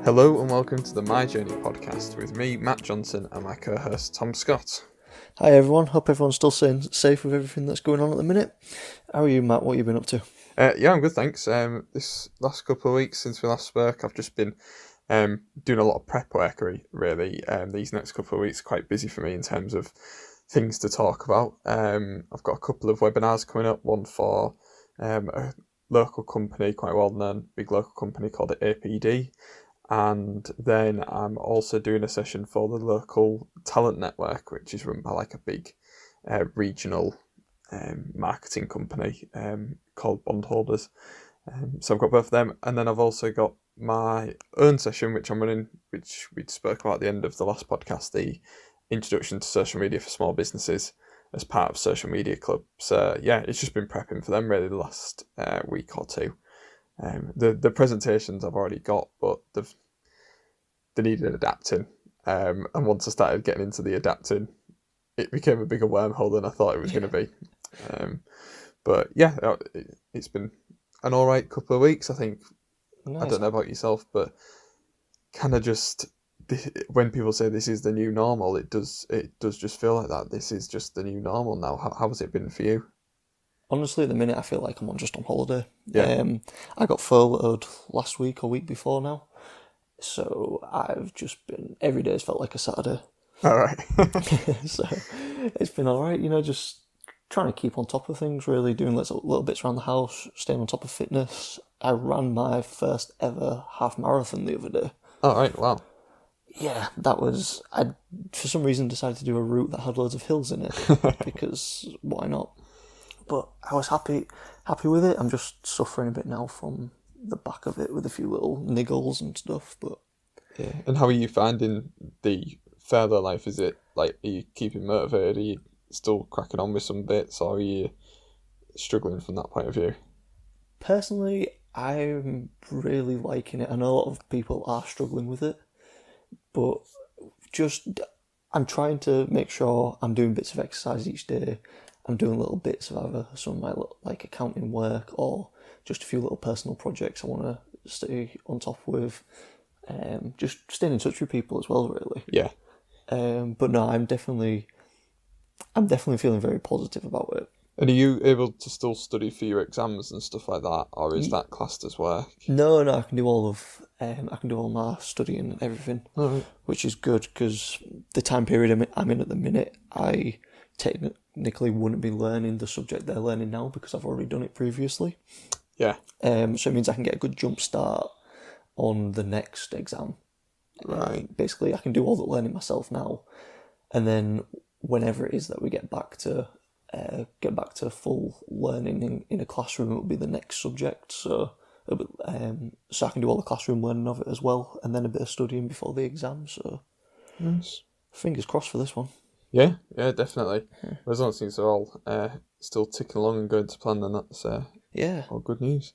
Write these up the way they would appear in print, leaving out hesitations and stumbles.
Hello and welcome to the My Journey podcast with me, Matt Johnson, and my co-host Tom Scott. Hi everyone, hope everyone's still staying safe with everything that's going on at the minute. How are you, Matt? What have you been up to? Yeah, I'm good, thanks. This last couple of weeks since we last spoke, I've just been doing a lot of prep work, really. These next couple of weeks are quite busy for me in terms of things to talk about. I've got a couple of webinars coming up, one for a local company, quite well known, big local company called APD. And then I'm also doing a session for the local talent network, which is run by like a big regional marketing company called Bondholders. So I've got both of them. And then I've also got my own session, which I'm running, which we spoke about at the end of the last podcast, the introduction to social media for small businesses as part of Social Media Club. So yeah, it's just been prepping for them really the last week or two. The presentations I've already got, but they needed adapting. And once I started getting into the adapting, it became a bigger wormhole than I thought it was going to be. But yeah, it's been an all right couple of weeks, I think. Nice. I don't know about yourself, but kind of just when people say this is the new normal, it does just feel like that. This is just the new normal now. How has it been for you? Honestly, at the minute, I feel like I'm just on holiday. Yeah. I got furloughed last week or week before now. So I've just been, every day has felt like a Saturday. All right. So it's been all right, just trying to keep on top of things, really, doing little bits around the house, staying on top of fitness. I ran my first ever half marathon the other day. All right, wow. Yeah, I for some reason decided to do a route that had loads of hills in it, because why not? But I was happy with it. I'm just suffering a bit now from the back of it with a few little niggles and stuff. But yeah. And how are you finding the further life? Is it like, are you keeping motivated? Are you still cracking on with some bits, or are you struggling from that point of view? Personally, I'm really liking it. I know a lot of people are struggling with it, but I'm trying to make sure I'm doing bits of exercise each day. I'm doing little bits of either some of my accounting work or just a few little personal projects I want to stay on top with. Just staying in touch with people as well, really. Yeah. But no, I'm definitely feeling very positive about it. And are you able to still study for your exams and stuff like that, or is that classed as work? No, I can do all my studying and everything, which is good because the time period I'm in at the minute, I technically wouldn't be learning the subject they're learning now because I've already done it previously. Yeah. So it means I can get a good jump start on the next exam. Right. Basically, I can do all the learning myself now, and then whenever it is that we get back to full learning in a classroom, it'll be the next subject. So I can do all the classroom learning of it as well, and then a bit of studying before the exam. So nice. Fingers crossed for this one. Yeah, definitely. Yeah. As long as things are all still ticking along and going to plan, then that's all good news.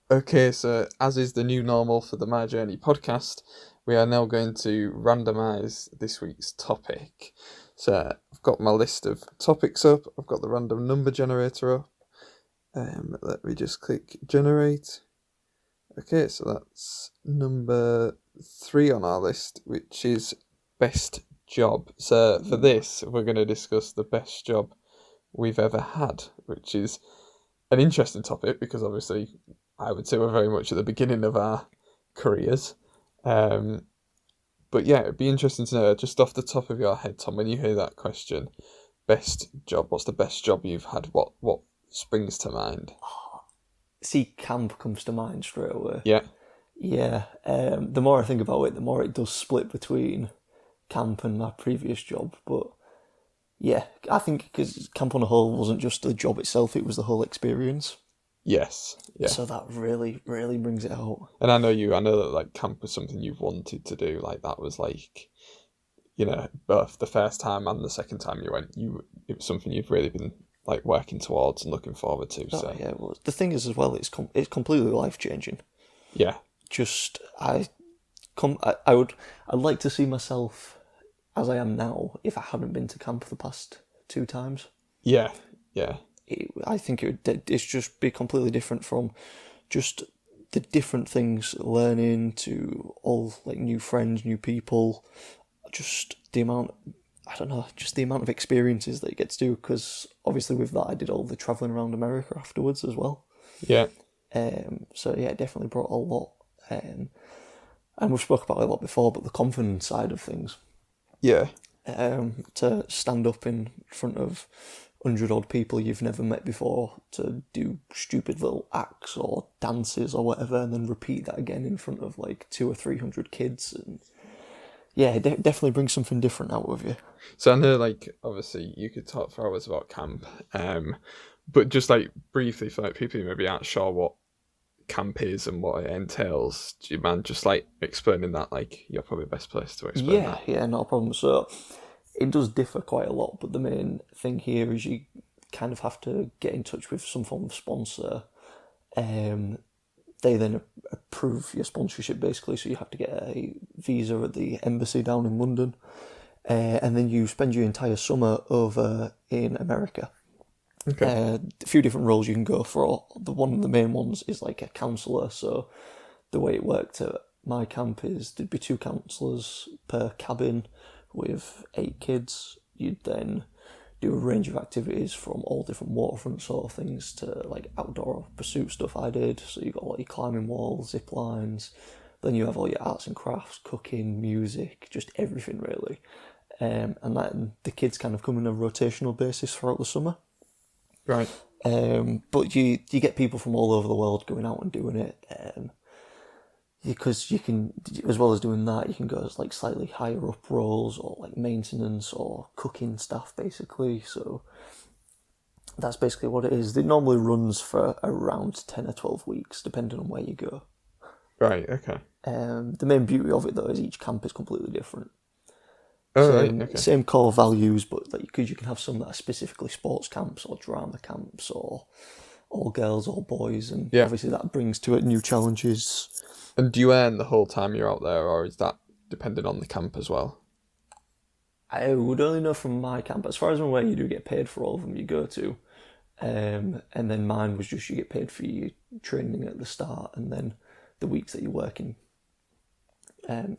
Okay, so as is the new normal for the My Journey podcast, we are now going to randomise this week's topic. So I've got my list of topics up, I've got the random number generator up. Let me just click generate. Okay, so that's number 3 on our list, which is best job. So for this, we're going to discuss the best job we've ever had, which is an interesting topic because obviously I would say we're very much at the beginning of our careers. But yeah, it'd be interesting to know, just off the top of your head, Tom, when you hear that question, best job, what's the best job you've had? What springs to mind? See, camp comes to mind straight away. Yeah. Yeah. The more I think about it, the more it does split between camp and my previous job. But yeah, I think because camp on a whole wasn't just the job itself, it was the whole experience. Yes. Yeah. So that really, really brings it out. And I know that like camp was something you've wanted to do. Like that was like, both the first time and the second time you went, it was something you've really been like working towards and looking forward to. So yeah, well, the thing is as well, it's completely life changing. Yeah. Just I'd like to see myself as I am now if I hadn't been to camp the past 2 times. Yeah, yeah. I think it's just be completely different from just the different things, learning to all like new friends, new people, just the amount. I don't know, just the amount of experiences that you get to do. Because obviously with that, I did all the traveling around America afterwards as well. Yeah. So yeah, it definitely brought a lot. And we've spoke about it a lot before, but the confidence side of things. Yeah. To stand up in front of 100 odd people you've never met before, to do stupid little acts or dances or whatever, and then repeat that again in front of like 200 or 300 kids, and yeah, it definitely brings something different out of you. So I know, like, obviously you could talk for hours about camp, but just like briefly for like people who maybe aren't sure what camp is and what it entails, do you mind just like explaining that? Like, you're probably the best place to explain Yeah, that. yeah, not a problem. So it does differ quite a lot, but the main thing here is you kind of have to get in touch with some form of sponsor. Um, they then approve your sponsorship basically, so you have to get a visa at the embassy down in London, and then you spend your entire summer over in America. Okay. A few different roles you can go for. One of the main ones is like a counsellor. So the way it worked at my camp is there'd be 2 counsellors per cabin with 8 kids. You'd then do a range of activities from all different waterfront sort of things to like outdoor pursuit stuff I did. So you got all your climbing walls, zip lines. Then you have all your arts and crafts, cooking, music, just everything really. And then the kids kind of come on a rotational basis throughout the summer. Right. But you get people from all over the world going out and doing it. Because you can, as well as doing that, you can go as like slightly higher up roles or like maintenance or cooking staff basically. So that's basically what it is. It normally runs for around 10 or 12 weeks, depending on where you go. Right. Okay. The main beauty of it though is each camp is completely different. Oh, right. Okay. Same core values, but like because you can have some that are specifically sports camps or drama camps or all girls, all boys, and Yeah. obviously that brings to it new challenges. And do you earn the whole time you're out there, or is that dependent on the camp as well? I would only know from my camp. As far as I'm aware, you do get paid for all of them you go to. And then mine was just you get paid for your training at the start and then the weeks that you're working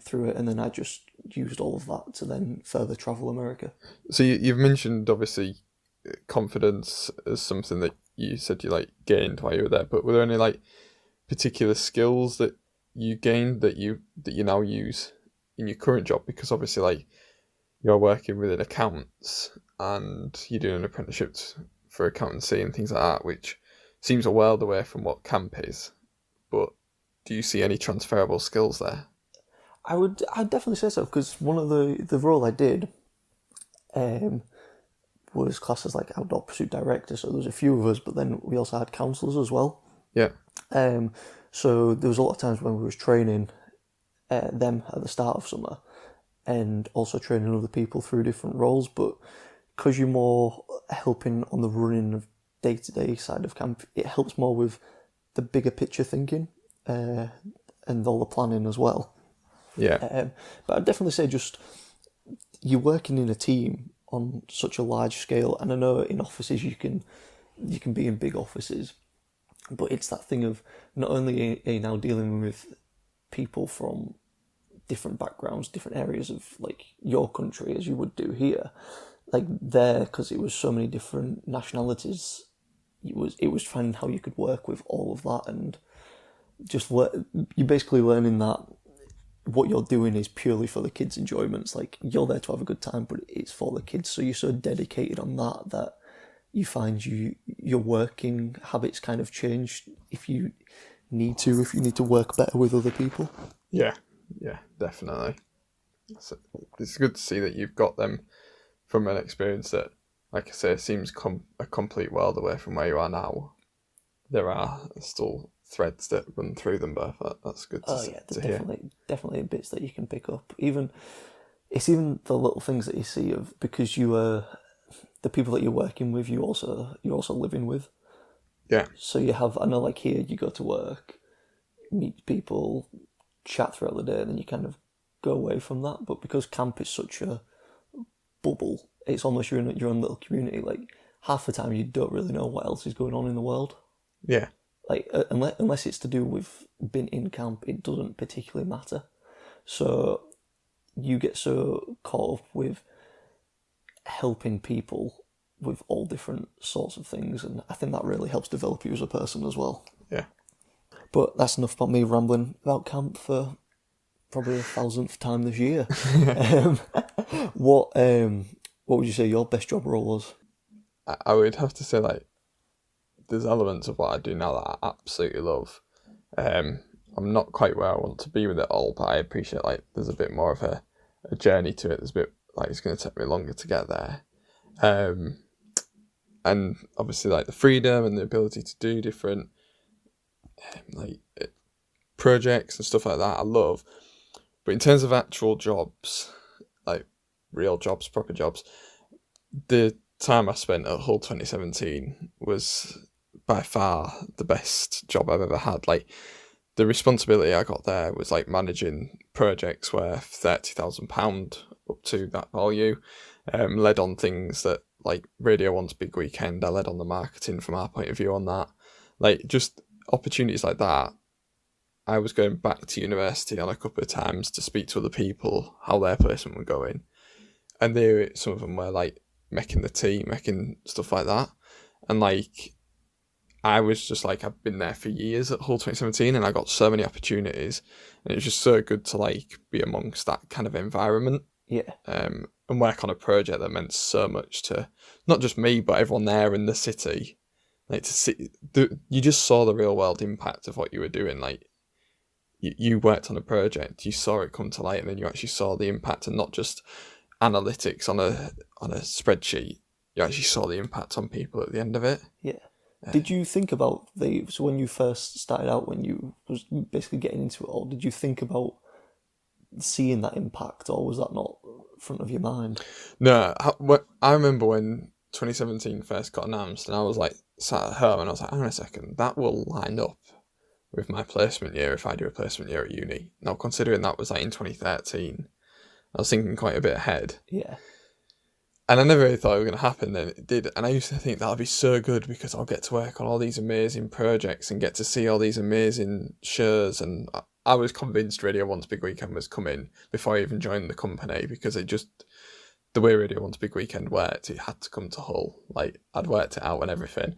through it. And then I just used all of that to then further travel America. So you've mentioned obviously confidence as something that you said you like gained while you were there, but were there any like particular skills that you gained that you now use in your current job? Because obviously like you're working within accounts and you're doing an apprenticeship for accountancy and things like that, which seems a world away from what camp is. But do you see any transferable skills there? I'd definitely say so because one of the role I did was classed as like outdoor pursuit director. So there was a few of us, but then we also had counsellors as well. Yeah. So there was a lot of times when we was training them at the start of summer and also training other people through different roles. But because you're more helping on the running of day-to-day side of camp, it helps more with the bigger picture thinking and all the planning as well. Yeah. But I'd definitely say just you're working in a team on such a large scale, and I know in offices you can be in big offices, but it's that thing of not only are you now dealing with people from different backgrounds, different areas of like your country as you would do here, like there because it was so many different nationalities. It was finding how you could work with all of that and just you're basically learning that what you're doing is purely for the kids' enjoyment. It's like you're there to have a good time, but it's for the kids. So you're so dedicated on that you find your working habits kind of change if you need to work better with other people. Yeah. Yeah, definitely. So it's good to see that you've got them from an experience that, like I say, seems a complete world away from where you are now. There are still threads that run through them, but that's good to, to hear. Definitely bits that you can pick up. It's even the little things that you see of because you are the people that you're working with. You're also living with. Yeah. So you have I know like here you go to work, meet people, chat throughout the day, and then you kind of go away from that. But because camp is such a bubble, it's almost your own little community. Like half the time you don't really know what else is going on in the world. Yeah. Like unless it's to do with being in camp, it doesn't particularly matter. So you get so caught up with helping people with all different sorts of things, and I think that really helps develop you as a person as well. Yeah. But that's enough about me rambling about camp for probably 1,000th time this year. um, what would you say your best job role was? I would have to say, like, there's elements of what I do now that I absolutely love. I'm not quite where I want to be with it all, but I appreciate, like, there's a bit more of a journey to it. There's a bit, like, it's going to take me longer to get there. And obviously, like, the freedom and the ability to do different, like, projects and stuff like that, I love. But in terms of actual jobs, like, real jobs, proper jobs, the time I spent at Hull 2017 was by far the best job I've ever had. Like, the responsibility I got there was like managing projects worth £30,000 up to that value. Led on things that, like, Radio 1's Big Weekend, I led on the marketing from our point of view on that. Like, just opportunities like that. I was going back to university on a couple of times to speak to other people, how their placement were going. And some of them were, like, making the team, making stuff like that. And, like, I was just like, I've been there for years at Hull 2017 and I got so many opportunities. And it was just so good to, like, be amongst that kind of environment. Yeah. And work on a project that meant so much to not just me, but everyone there in the city. Like, to see, you just saw the real world impact of what you were doing. Like, you worked on a project, you saw it come to light, and then you actually saw the impact, and not just analytics on a spreadsheet. You actually saw the impact on people at the end of it. Yeah. Did you think about so when you first started out, when you was basically getting into it all, did you think about seeing that impact, or was that not front of your mind? No, I remember when 2017 first got announced, and I was like sat at home, and I was like, hang on a second, that will line up with my placement year if I do a placement year at uni. Now, considering that was like in 2013, I was thinking quite a bit ahead. Yeah. And I never really thought it was going to happen, then it did. And I used to think that'll be so good because I'll get to work on all these amazing projects and get to see all these amazing shows. And I was convinced Radio 1's Big Weekend was coming before I even joined the company, because it just, the way Radio 1's Big Weekend worked, it had to come to Hull. Like, I'd worked it out and everything.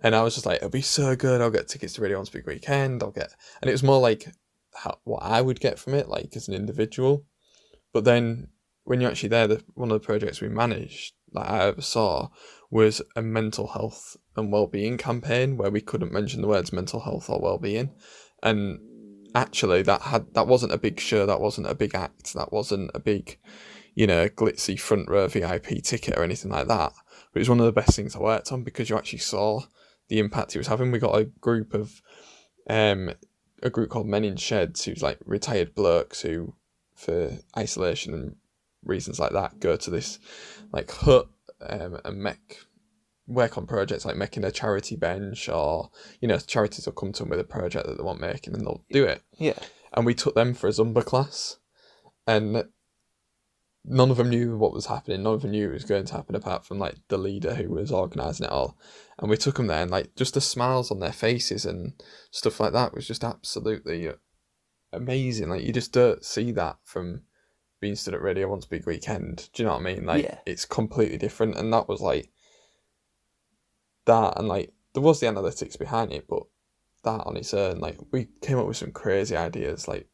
And I was just like, it'll be so good. I'll get tickets to Radio 1's Big Weekend. And it was more like what I would get from it, like, as an individual. But then when you're actually there, one of the projects we managed, like, I ever saw, was a mental health and well-being campaign where we couldn't mention the words mental health or well-being. And actually that wasn't a big show, that wasn't a big act, that wasn't a big, glitzy front row VIP ticket or anything like that. But it was one of the best things I worked on, because you actually saw the impact it was having. We got a group called Men in Sheds, who's like retired blokes who, for isolation and reasons like that, go to this like hut and work on projects like making a charity bench, or charities will come to them with a project that they want making and they'll do it. Yeah. And we took them for a Zumba class, and none of them knew what was happening. None of them knew it was going to happen, apart from like the leader who was organising it all. And we took them there, and like just the smiles on their faces and stuff like that was just absolutely amazing. Like, you just don't see that from being stood at Radio 1's Big Weekend. Do you know what I mean? Like, yeah. It's completely different. And that was like that, and like there was the analytics behind it, but that on its own, like, we came up with some crazy ideas, like,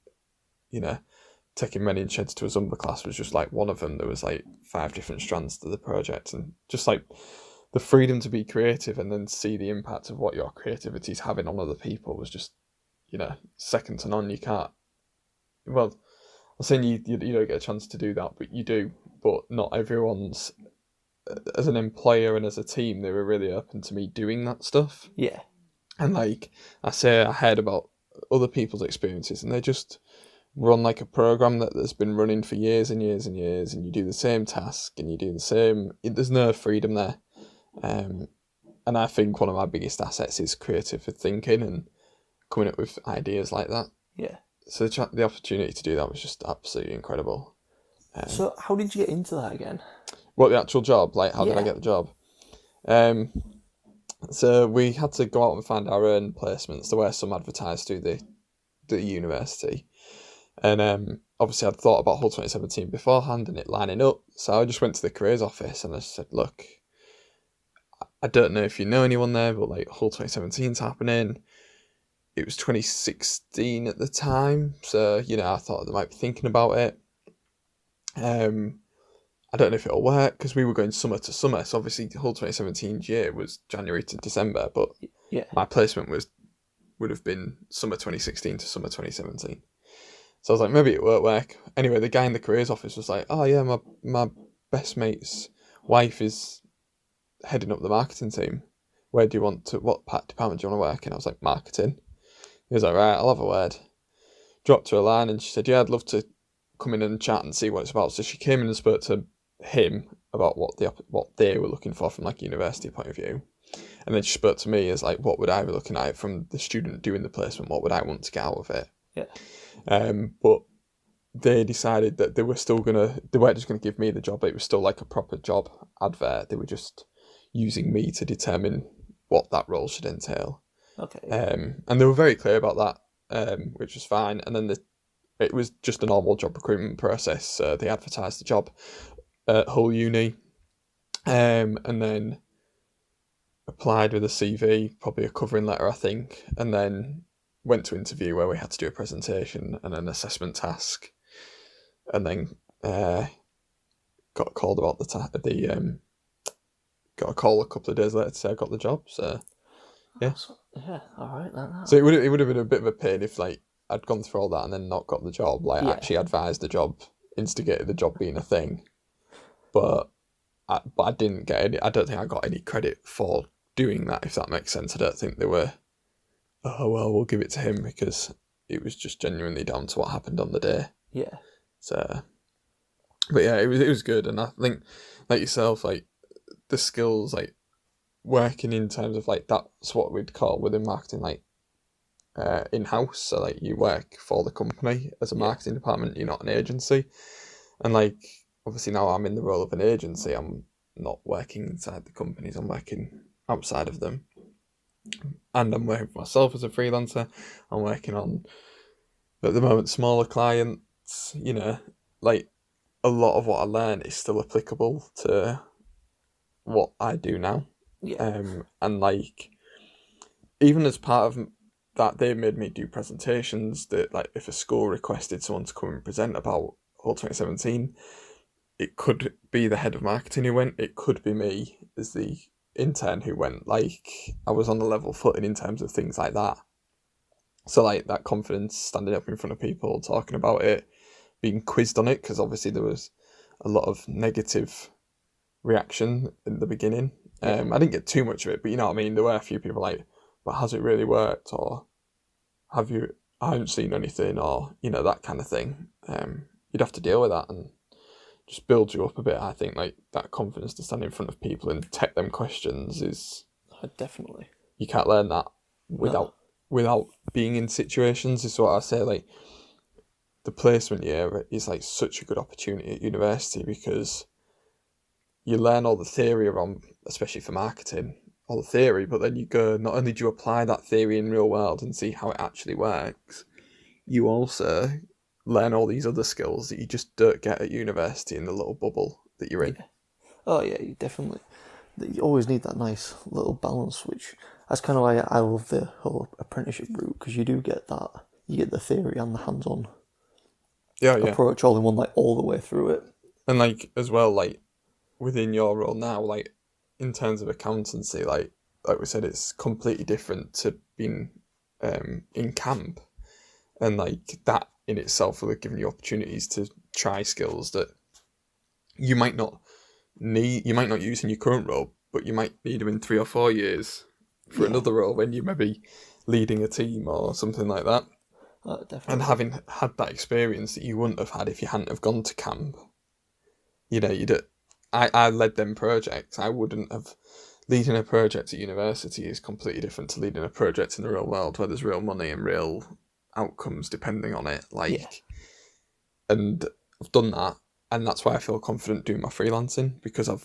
taking Men in Sheds to a Zumba class was just like one of them. There was like 5 different strands to the project, and just like the freedom to be creative and then see the impact of what your creativity is having on other people was just, second to none. You can't, well, I'm saying you don't get a chance to do that, but you do. But not everyone's, as an employer and as a team, they were really open to me doing that stuff. Yeah. And like I say, I heard about other people's experiences, and they just run like a program that's been running for years and years and years, and you do the same task and you do the same. There's no freedom there. And I think one of my biggest assets is creative thinking and coming up with ideas like that. Yeah. So the opportunity to do that was just absolutely incredible. So how did you get into that again? What, the actual job? Like, how did I Yeah. get the job? So we had to go out and find our own placements. There were some advertised through the university. And obviously I'd thought about Hull 2017 beforehand and it lining up. So I just went to the careers office and I said, look, I don't know if you know anyone there, but like Hull 2017's happening. It was 2016 at the time. So, I thought they might be thinking about it. I don't know if it'll work because we were going summer to summer. So obviously the whole 2017 year was January to December, but Yeah. my placement would have been summer 2016 to summer 2017. So I was like, maybe it won't work. Anyway, the guy in the careers office was like, oh yeah, my best mate's wife is heading up the marketing team. What department do you want to work in? I was like, marketing. He was like, right, I'll have a word. Dropped her a line and she said, yeah, I'd love to come in and chat and see what it's about. So she came in and spoke to him about what they were looking for from like a university point of view. And then she spoke to me as like, what would I be looking at from the student doing the placement? What would I want to get out of it? Yeah. But they decided that they weren't just going to give me the job. It was still like a proper job advert. They were just using me to determine what that role should entail. Okay. And they were very clear about that, which was fine. And then it was just a normal job recruitment process. They advertised the job at Hull Uni, and then applied with a CV, probably a covering letter, I think, and then went to interview where we had to do a presentation and an assessment task, and then got called about got a call a couple of days later to say I got the job. So yeah, all right. That. So it would have been a bit of a pain if like I'd gone through all that and then not got the job. Like actually advised the job, instigated the job being a thing, but I didn't get any. I don't think I got any credit for doing that. If that makes sense, I don't think they were. Oh well, we'll give it to him because it was just genuinely down to what happened on the day. Yeah. So, but yeah, it was good, and I think like yourself, like the skills, like working in terms of like that's what we'd call within marketing, like in-house. So like you work for the company as a marketing department. You're not an agency, and like obviously now I'm in the role of an agency. I'm not working inside the companies. I'm working outside of them. And I'm working for myself as a freelancer. I'm working on, at the moment, smaller clients. Like a lot of what I learn is still applicable to what I do now. Yeah. And like, even as part of that, they made me do presentations that, like, if a school requested someone to come and present about Hull 2017, it could be the head of marketing who went. It could be me as the intern who went. Like, I was on a level footing in terms of things like that. So like that confidence, standing up in front of people, talking about it, being quizzed on it, because obviously there was a lot of negative reaction in the beginning. I didn't get too much of it, but you know what I mean? There were a few people like, but has it really worked? Or I haven't seen anything, or, that kind of thing. You'd have to deal with that and just build you up a bit. I think like that confidence to stand in front of people and take them questions is definitely. You can't learn that without being in situations. Is what I say. Like the placement year is like such a good opportunity at university because you learn all the theory around, especially for marketing, all the theory, but then you go, not only do you apply that theory in real world and see how it actually works, you also learn all these other skills that you just don't get at university in the little bubble that you're in. Yeah. Oh yeah, you definitely. You always need that nice little balance, which that's kind of why I love the whole apprenticeship route, because you do get that. You get the theory and the hands-on approach all in one, like all the way through it. And like as well, like within your role now, like in terms of accountancy, like we said, it's completely different to being in camp, and like that in itself will have given you opportunities to try skills that you might not use in your current role, but you might need them in 3 or 4 years for another role when you may be leading a team or something like that. Definitely. And having had that experience that you wouldn't have had if you hadn't have gone to camp, I led them projects. I wouldn't have. Leading a project at university is completely different to leading a project in the real world where there's real money and real outcomes depending on it. And I've done that, and that's why I feel confident doing my freelancing, because I've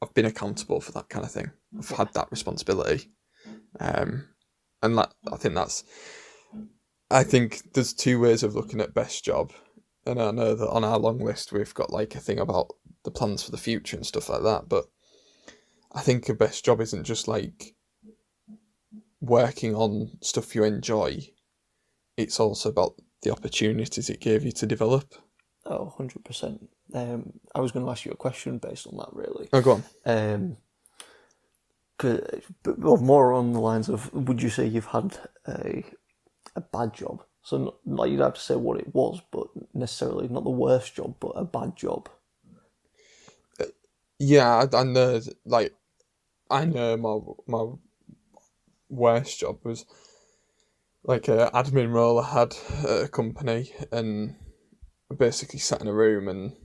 I've been accountable for that kind of thing. I've had that responsibility, and I think there's two ways of looking at best job, and I know that on our long list we've got like a thing about the plans for the future and stuff like that. But I think a best job isn't just like working on stuff you enjoy. It's also about the opportunities it gave you to develop. Oh, 100%. I was going to ask you a question based on that, really. Oh, go on. But more on the lines of, would you say you've had a bad job? So not like you'd have to say what it was, but necessarily not the worst job, but a bad job. Yeah, I know. Like, I know my worst job was like an admin role I had at a company, and basically sat in a room and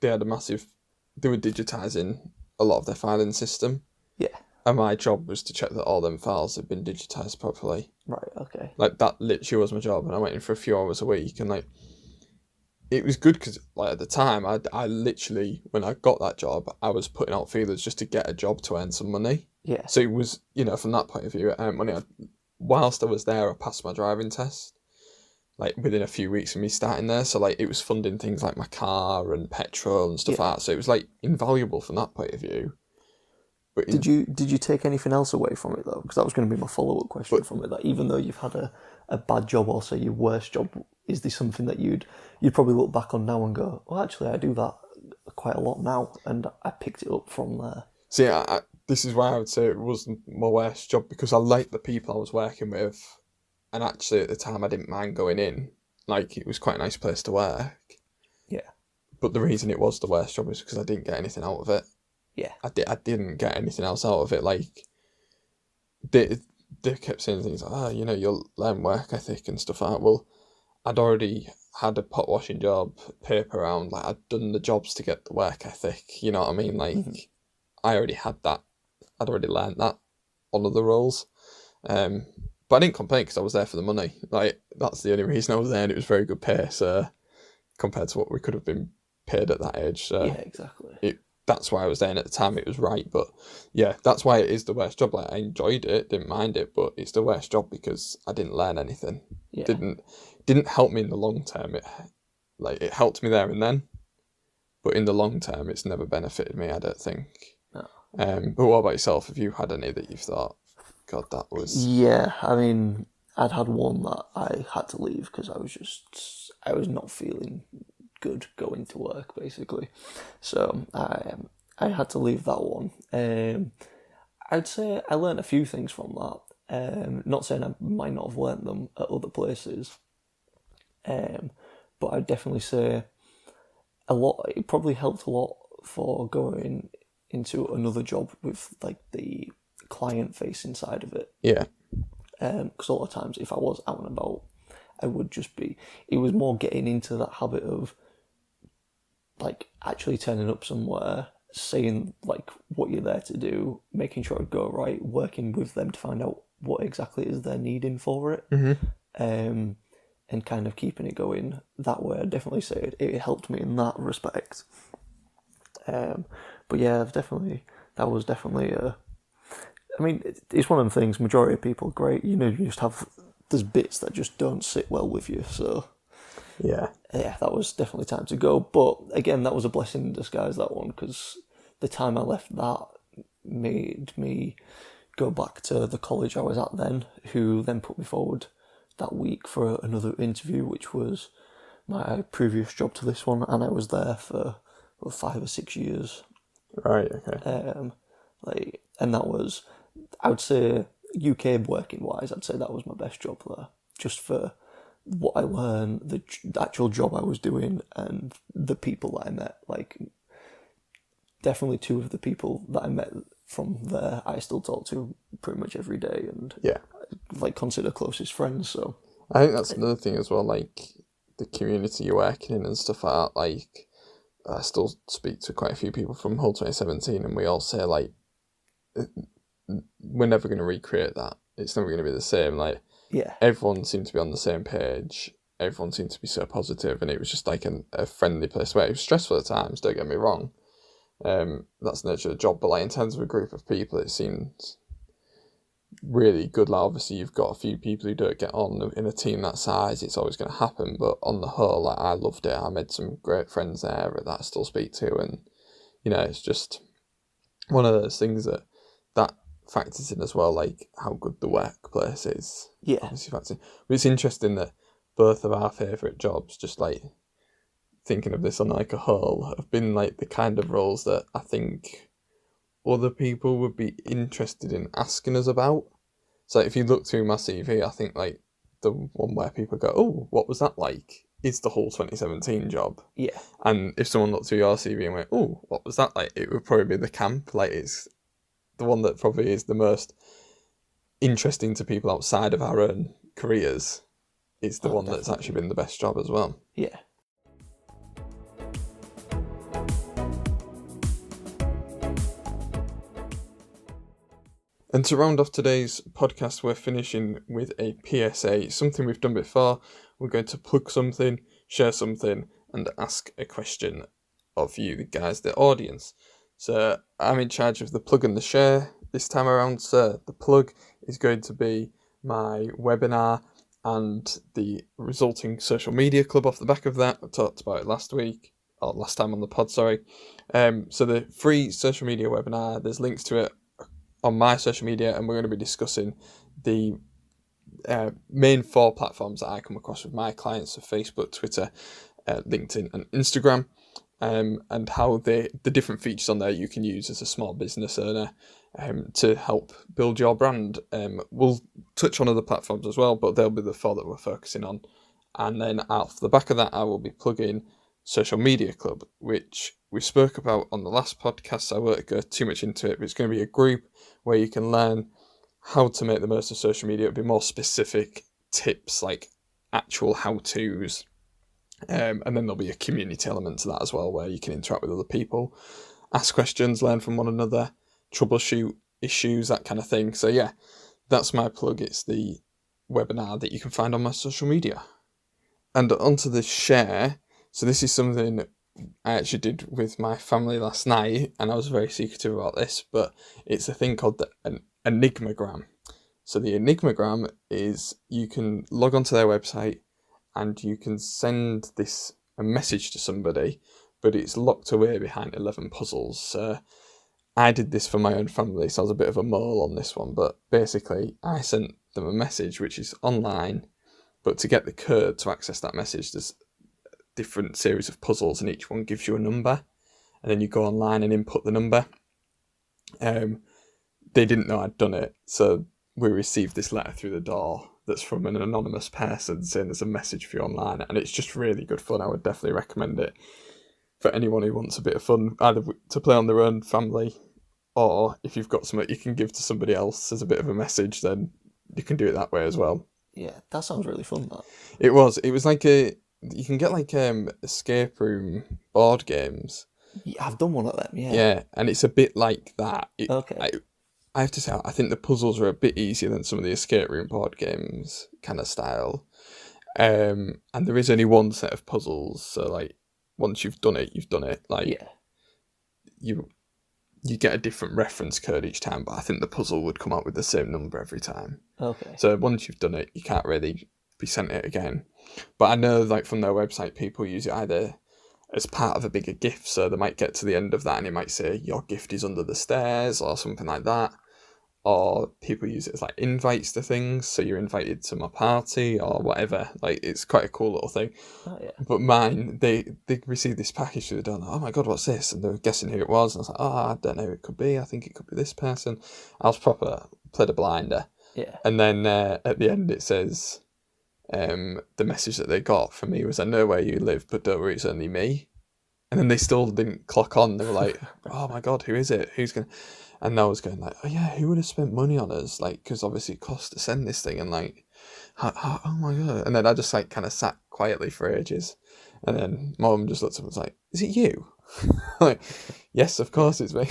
they had they were digitising a lot of their filing system. Yeah. And my job was to check that all them files had been digitised properly. Right, okay. Like, that literally was my job, and I went in for a few hours a week, and like, it was good because like at the time I literally, when I got that job, I was putting out feelers just to get a job to earn some money. Yeah. So it was, from that point of view, I earned money. Whilst I was there, I passed my driving test, like within a few weeks of me starting there. So like, it was funding things like my car and petrol and stuff like that. So it was like invaluable from that point of view. But did you take anything else away from it though? Because that was going to be my follow-up question from it. That even though you've had a bad job, or say your worst job, is there something that you'd probably look back on now and go, well, actually, I do that quite a lot now, and I picked it up from there. See, this is why I would say it wasn't my worst job, because I liked the people I was working with, and actually at the time I didn't mind going in. Like, it was quite a nice place to work. Yeah. But the reason it was the worst job is because I didn't get anything out of it. Yeah. I didn't get anything else out of it. Like, they kept saying things like, oh, you'll learn work ethic and stuff like that. Well, I'd already had a pot washing job, paper round. Like, I'd done the jobs to get the work ethic. You know what I mean? Like, I already had that. I'd already learned that on other roles. But I didn't complain because I was there for the money. Like, that's the only reason I was there, and it was very good pay. So, compared to what we could have been paid at that age. So yeah, exactly. That's why I was there, and at the time it was right. But yeah, that's why it is the worst job. Like, I enjoyed it, didn't mind it, but it's the worst job because I didn't learn anything. Yeah. Didn't help me in the long term. It helped me there and then, but in the long term, it's never benefited me, I don't think. No. But what about yourself? Have you had any that you've thought, God, that was... Yeah, I mean, I'd had one that I had to leave because I was not feeling good going to work, basically. So I had to leave that one. I'd say I learned a few things from that. Not saying I might not have learnt them at other places, but I'd definitely say a lot. It probably helped a lot for going into another job with like the client-facing side of it. Yeah. Because a lot of times, if I was out and about, I would just be. It was more getting into that habit of like actually turning up somewhere, saying like what you're there to do, making sure it go right, working with them to find out what exactly it is they're needing for it, and kind of keeping it going that way. I'd definitely say it helped me in that respect. But yeah, that was definitely I mean, it's one of the things. Majority of people, great. You just there's bits that just don't sit well with you. So yeah, that was definitely time to go. But again, that was a blessing in disguise, that one, because the time I left that made me go back to the college I was at then, who then put me forward that week for another interview, which was my previous job to this one, and I was there for 5 or 6 years. Right. Okay. And that was, I would say, UK working wise, I'd say that was my best job there, just for what I learned, the actual job I was doing, and the people that I met. Like, definitely 2 of the people that I met from there, I still talk to pretty much every day, and yeah, like consider closest friends. So I think that's another thing as well. Like, the community you're working in and stuff like that. Like, I still speak to quite a few people from Hull 2017, and we all say like, we're never going to recreate that. It's never going to be the same. Like, yeah, everyone seemed to be on the same page. Everyone seemed to be so positive, and it was just like a friendly place where it was stressful at times, don't get me wrong, that's the nature of the job. But like in terms of a group of people, it seems really good. Like obviously you've got a few people who don't get on in a team that size. It's always going to happen. But on the whole, like I loved it. I made some great friends there that I still speak to, and it's just one of those things that factors in as well, like how good the workplace is. Yeah. Obviously factors in. But it's interesting that both of our favourite jobs, just like thinking of this on like a whole, have been like the kind of roles that I think other people would be interested in asking us about. So if you look through my CV, I think like the one where people go, oh, what was that like? Is the whole 2017 job. Yeah. And if someone looked through your CV and went, oh, what was that like? It would probably be the camp. Like it's the one that probably is the most interesting to people outside of our own careers. Is the one definitely. That's actually been the best job as well. Yeah. And to round off today's podcast, we're finishing with a PSA, something we've done before. We're going to plug something, share something, and ask a question of you, the guys, the audience. So I'm in charge of the plug and the share this time around. So the plug is going to be my webinar and the resulting social media club off the back of that. I talked about it last time on the pod, sorry. So the free social media webinar, there's links to it on my social media, and we're going to be discussing the main 4 platforms that I come across with my clients: so Facebook, Twitter, LinkedIn, and Instagram, and how the different features on there you can use as a small business owner to help build your brand. We'll touch on other platforms as well, but they'll be the 4 that we're focusing on. And then off the back of that, I will be plugging Social Media Club, which we spoke about on the last podcast, so I won't go too much into it, but it's going to be a group where you can learn how to make the most of social media. It'll be more specific tips, like actual how-tos, and then there'll be a community element to that as well, where you can interact with other people, ask questions, learn from one another, troubleshoot issues, that kind of thing. So yeah, that's my plug. It's the webinar that you can find on my social media. And onto the share. So this is something I actually did with my family last night, and I was very secretive about this, but it's a thing called an enigmagram. So the enigmagram is you can log onto their website and you can send a message to somebody, but it's locked away behind 11 puzzles. So I did this for my own family, so I was a bit of a mole on this one, but basically I sent them a message which is online, but to get the code to access that message, there's different series of puzzles, and each one gives you a number, and then you go online and input the number. They didn't know I'd done it, so we received this letter through the door that's from an anonymous person saying there's a message for you online, and it's just really good fun. I would definitely recommend it for anyone who wants a bit of fun, either to play on their own family, or if you've got something you can give to somebody else as a bit of a message, then you can do it that way as well. Yeah, that sounds really fun, that. It was like you can get like escape room board games. Yeah, I've done one of them, yeah. Yeah, and it's a bit like that. Okay. I have to say, I think the puzzles are a bit easier than some of the escape room board games kind of style. And there is only one set of puzzles, so like once you've done it, you've done it. Like Yeah. You get a different reference code each time, but I think the puzzle would come out with the same number every time. Okay. So once you've done it, you can't really be sent it again. But I know, like from their website, people use it either as part of a bigger gift, so they might get to the end of that and it might say your gift is under the stairs or something like that. Or people use it as like invites to things, so you're invited to my party or whatever. Like it's quite a cool little thing. Oh, yeah. But mine, they received this package through the door. Like, oh my god, what's this? And they were guessing who it was. And I was like, oh, I don't know who it could be. I think it could be this person. I was played a blinder. Yeah. And then at the end it says, the message that they got from me was, I know where you live, but don't worry, it's only me. And then they still didn't clock on. They were like, oh my god, who is it? Who's going to... And I was going like, oh yeah, who would have spent money on us? Like, because obviously it costs to send this thing, and like, oh my god. And then I just like kind of sat quietly for ages, and then Mum just looked at me and was like, is it you? Like, yes, of course it's me.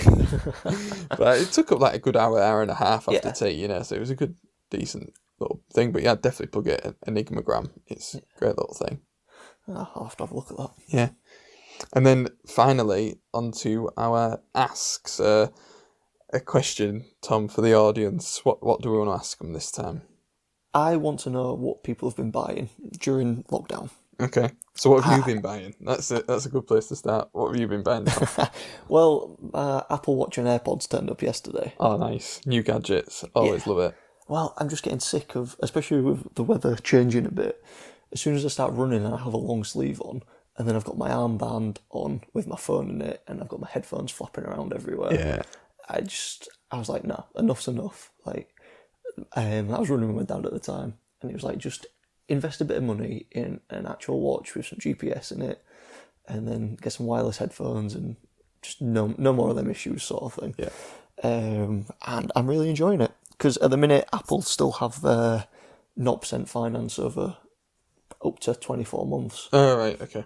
But it took up like a good hour and a half after tea, so it was a good, decent little thing. But yeah, I'd definitely plug it, Enigmagram. It's a great little thing. I'll have to have a look at that. Yeah. And then finally, onto our asks. A question, Tom, for the audience. What do we want to ask them this time? I want to know what people have been buying during lockdown. Okay. So what have you been buying? That's a good place to start. What have you been buying, Tom? Well, Apple Watch and AirPods turned up yesterday. Oh, nice. New gadgets. Always love it. Well, I'm just getting sick of, especially with the weather changing a bit, as soon as I start running and I have a long sleeve on, and then I've got my armband on with my phone in it, and I've got my headphones flapping around everywhere. Yeah. I was like, no, enough's enough. Like, I was running with my dad at the time, and he was like, just invest a bit of money in an actual watch with some GPS in it, and then get some wireless headphones, and just no more of them issues, sort of thing. Yeah. And I'm really enjoying it, because at the minute Apple still have their 0% finance over up to 24 months. Oh, right, okay.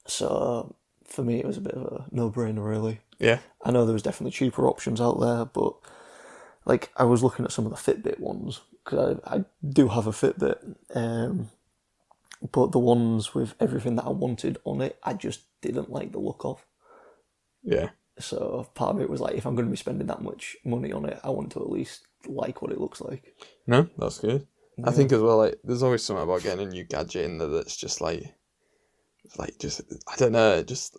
So for me, it was a bit of a no-brainer, really. Yeah. I know there was definitely cheaper options out there, but like I was looking at some of the Fitbit ones, because I do have a Fitbit, but the ones with everything that I wanted on it, I just didn't like the look of. Yeah. So part of it was like, if I'm going to be spending that much money on it, I want to at least like what it looks like. No, that's good. Yeah. I think as well, like, there's always something about getting a new gadget in there that's just like just, I don't know, it just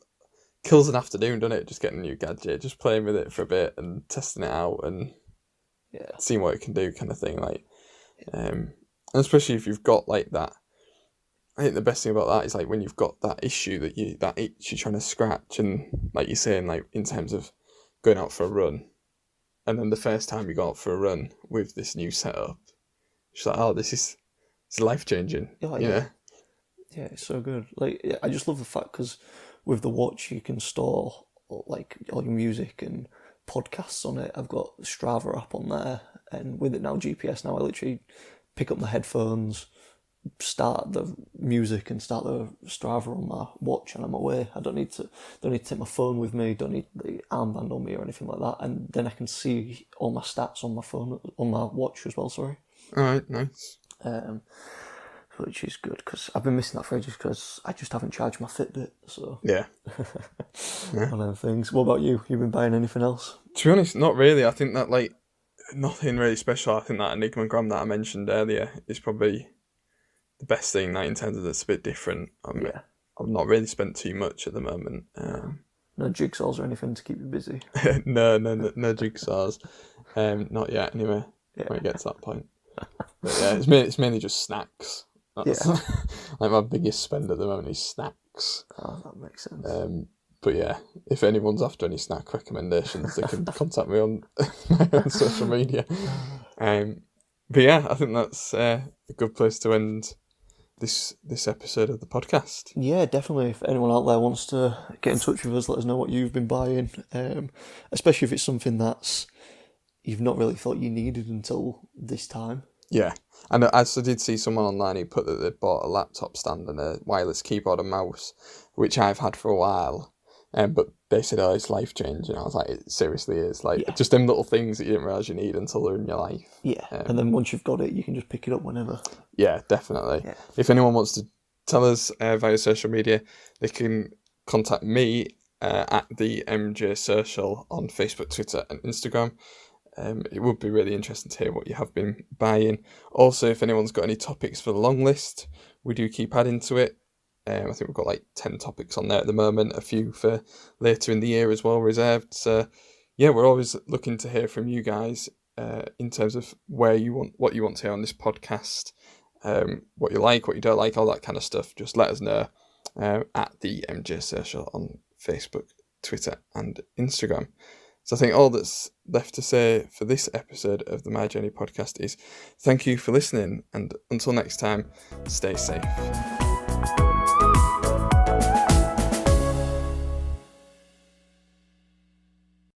kills an afternoon, doesn't it? Just getting a new gadget, just playing with it for a bit and testing it out and seeing what it can do, kind of thing. Like, and especially if you've got like that. I think the best thing about that is like when you've got that issue that itch you're trying to scratch, and like you're saying, like in terms of going out for a run, and then the first time you go out for a run with this new setup, it's like, oh, it's life changing. Oh, yeah. Yeah, it's so good. Like, I just love the fact, because with the watch you can store like all your music and podcasts on it. I've got the Strava app on there, and with it now GPS, now I literally pick up my headphones, start the music and start the Strava on my watch, and I'm away. I don't need to take my phone with me, don't need the armband on me or anything like that, and then I can see all my stats on my phone, on my watch as well, sorry. Alright, nice. Which is good, because I've been missing that for ages, because I just haven't charged my Fitbit, so... Yeah. One of them things. What about you? You been buying anything else? To be honest, not really. I think that, like, nothing really special. I think that Enigma Gram that I mentioned earlier is probably the best thing, like, in terms of that's a bit different. I've not really spent too much at the moment. No jigsaws or anything to keep you busy? No jigsaws. Not yet, anyway, when it gets to that point. But yeah, it's mainly just snacks. That's like my biggest spend at the moment is snacks. Oh, that makes sense. But yeah, if anyone's after any snack recommendations, they can contact me on my own social media. But yeah, I think that's a good place to end this episode of the podcast. Yeah, definitely. If anyone out there wants to get in touch with us, let us know what you've been buying, especially if it's something that's you've not really thought you needed until this time. Yeah, and I also did see someone online who put that they bought a laptop stand and a wireless keyboard and mouse, which I've had for a while, but they said, oh, it's life-changing. I was like, it seriously is. Like, just them little things that you didn't realise you need until they're in your life. Yeah, and then once you've got it, you can just pick it up whenever. Yeah, definitely. Yeah. If anyone wants to tell us via social media, they can contact me at the MJ Social on Facebook, Twitter and Instagram. It would be really interesting to hear what you have been buying. Also, if anyone's got any topics for the long list, we do keep adding to it. I think we've got like 10 topics on there at the moment, a few for later in the year as well reserved. So yeah, we're always looking to hear from you guys in terms of what you want to hear on this podcast, what you like, what you don't like, all that kind of stuff. Just let us know at the MJ Social on Facebook, Twitter and Instagram. So I think all that's left to say for this episode of the My Journey podcast is thank you for listening, and until next time, stay safe.